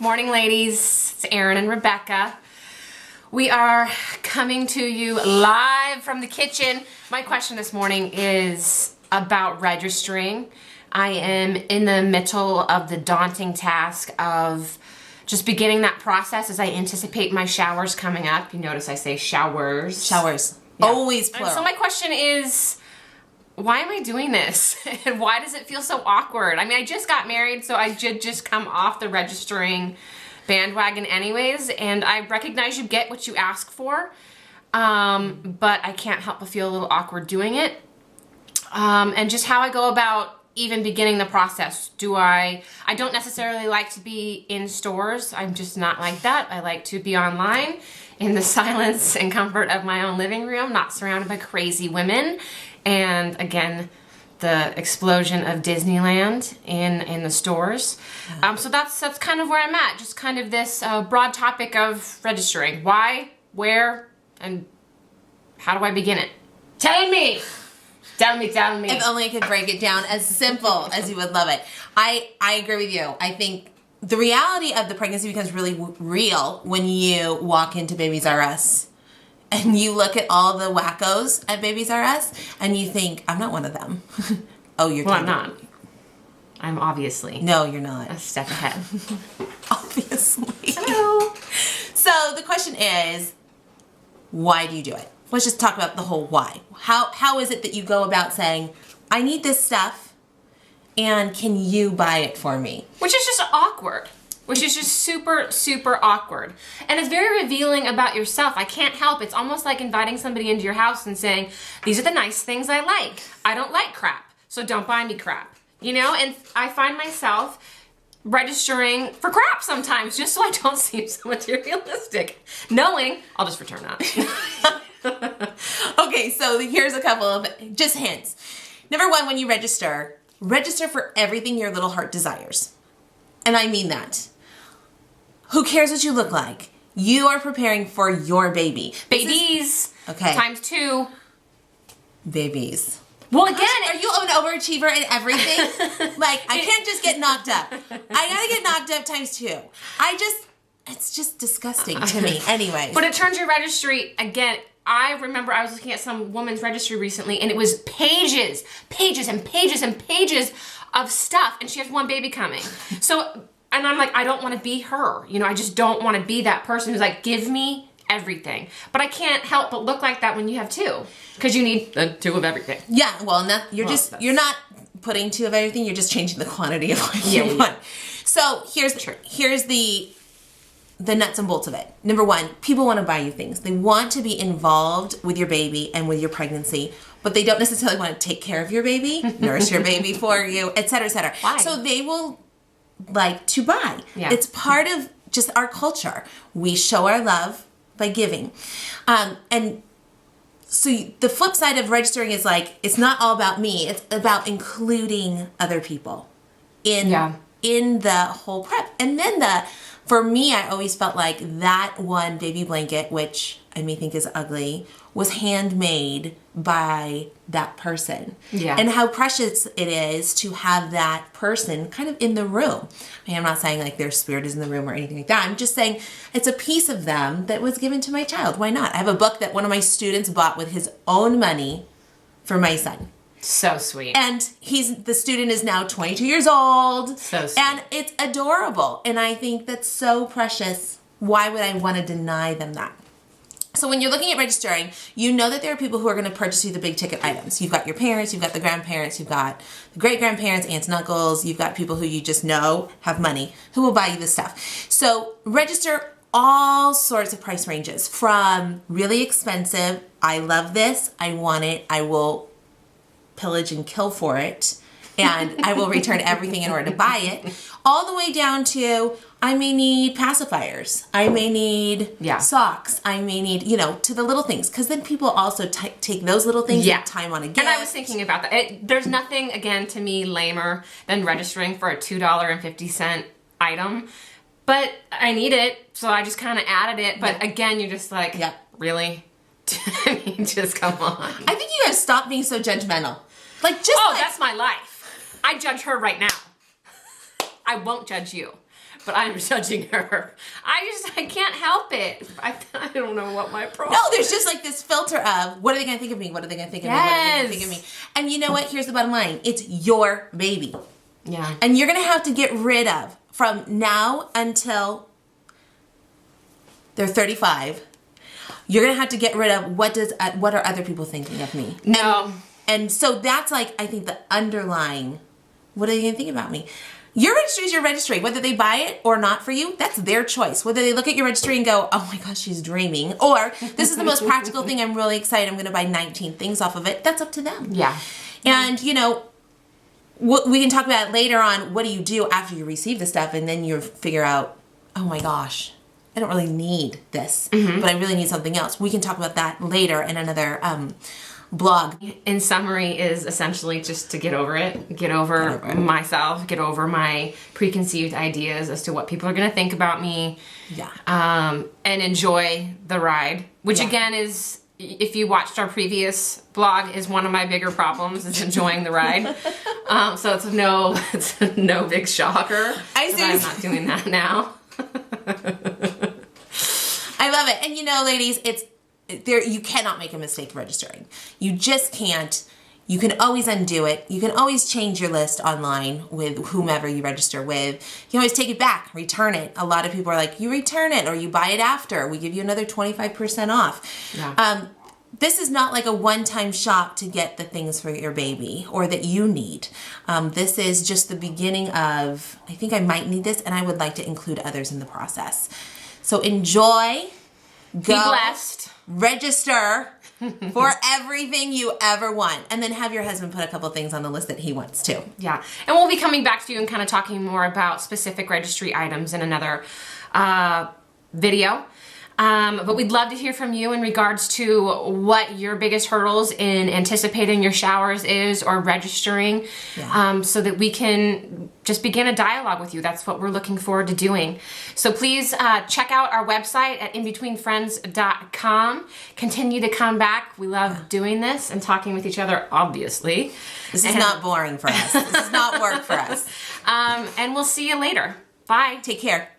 Morning, ladies. It's Erin and Rebecca. We are coming to you live from the kitchen. My question this morning is about registering. I am in the middle of the daunting task of just beginning that process as I anticipate my showers coming up. You notice I say showers. Showers. Yeah. Always plural. So my question is, why am I doing this? And why does it feel so awkward? I mean, I just got married, so I did just come off the registering bandwagon anyways, and I recognize you get what you ask for, but I can't help but feel a little awkward doing it. And just how I go about even beginning the process. I don't necessarily like to be in stores. I'm just not like that. I like to be online in the silence and comfort of my own living room, not surrounded by crazy women. And again, the explosion of Disneyland in the stores. So that's kind of where I'm at. Just kind of this broad topic of registering. Why, where, and how do I begin it? Tell me. If only I could break it down as simple as you would love it. I agree with you. I think the reality of the pregnancy becomes really real when you walk into Babies R Us and you look at all the wackos at Babies R Us and you think, I'm not one of them. Oh, you're Well, I'm not. I'm obviously No, you're not. a step ahead. Obviously. Hello. So the question is, why do you do it? Let's just talk about the whole why. How is it that you go about saying, I need this stuff, and can you buy it for me? Which is just awkward. Which is just super, super awkward. And it's very revealing about yourself. I can't help. It's almost like inviting somebody into your house and saying, these are the nice things I like. I don't like crap, so don't buy me crap. You know? And I find myself registering for crap sometimes just so I don't seem so materialistic. Knowing I'll just return that. Okay, so here's a couple of just hints. Number one, when you register for everything your little heart desires. And I mean that. Who cares what you look like? You are preparing for your baby. Babies. Okay. Times 2. Babies. Well, again, Are you an overachiever in everything? Like, I can't just get knocked up. I gotta get knocked up times 2. It's just disgusting to me. Anyway. But it turns your registry, again, I remember I was looking at some woman's registry recently and it was pages and pages and pages of stuff, and she has one baby coming. So, and I'm like, I don't want to be her. You know, I just don't want to be that person who's like, give me everything. But I can't help but look like that when you have 2, because you need 2 of everything. Yeah, well, you're not putting 2 of everything, you're just changing the quantity of what you want. So here's the nuts and bolts of it. Number one, people want to buy you things. They want to be involved with your baby and with your pregnancy, but they don't necessarily want to take care of your baby, nurse your baby for you, et cetera, et cetera. Why? So they will like to buy. Yeah. It's part of just our culture. We show our love by giving. And so the flip side of registering is like, it's not all about me. It's about including other people in the whole prep. And then for me, I always felt like that one baby blanket, which I may think is ugly, was handmade by that person. Yeah. And how precious it is to have that person kind of in the room. I mean, I'm not saying like their spirit is in the room or anything like that. I'm just saying it's a piece of them that was given to my child. Why not? I have a book that one of my students bought with his own money for my son. So sweet. And the student is now 22 years old. So sweet. And it's adorable. And I think that's so precious. Why would I want to deny them that? So when you're looking at registering, you know that there are people who are going to purchase you the big ticket items. You've got your parents, you've got the grandparents, you've got the great-grandparents, aunts and uncles, you've got people who you just know have money who will buy you this stuff. So register all sorts of price ranges from really expensive, I love this, I want it, I will pillage and kill for it, and I will return everything in order to buy it, all the way down to I may need pacifiers, I may need socks, I may need, to the little things, because then people also take those little things and time on a gift. And I was thinking about that. There's nothing, again, to me, lamer than registering for a $2.50 item, but I need it, so I just kind of added it, but again, you're just like, really? I mean, just come on. I think you guys stop being so judgmental. That's my life. I judge her right now. I won't judge you. but I'm judging her. I can't help it. I don't know what my problem. No, there's just like this filter of what are they going to think of me? What are they going to think of me? What are they going to think of me? And you know what? Here's the bottom line. It's your baby. Yeah. And you're going to have to get rid of from now until they're 35. You're going to have to get rid of what are other people thinking of me? No. And so that's like, I think the underlying, what are they going to think about me? Your registry is your registry. Whether they buy it or not for you, that's their choice. Whether they look at your registry and go, oh my gosh, she's dreaming. Or this is the most practical thing. I'm really excited. I'm going to buy 19 things off of it. That's up to them. Yeah. And, you know, we can talk about it later on. What do you do after you receive the stuff? And then you figure out, oh my gosh, I don't really need this, but I really need something else. We can talk about that later in another blog. In summary, is essentially just to get over it, get over myself, get over my preconceived ideas as to what people are going to think about me. Yeah. And enjoy the ride, which again is, if you watched our previous blog, is one of my bigger problems is enjoying the ride. So it's no big shocker. I'm not doing that now. I love it. And you know, ladies, you cannot make a mistake registering. You just can't. You can always undo it. You can always change your list online with whomever you register with. You can always take it back, return it. A lot of people are like, you return it or you buy it after. We give you another 25% off. Yeah. This is not like a one-time shop to get the things for your baby or that you need. This is just the beginning of, I think I might need this and I would like to include others in the process. So enjoy. Go. Be blessed. Register for everything you ever want. And then have your husband put a couple things on the list that he wants too. Yeah. And we'll be coming back to you and kind of talking more about specific registry items in another video. But we'd love to hear from you in regards to what your biggest hurdles in anticipating your showers is or registering, so that we can just begin a dialogue with you. That's what we're looking forward to doing. So please check out our website at inbetweenfriends.com. Continue to come back. We love doing this and talking with each other, obviously. This is not boring for us. This is not work for us. And we'll see you later. Bye. Take care.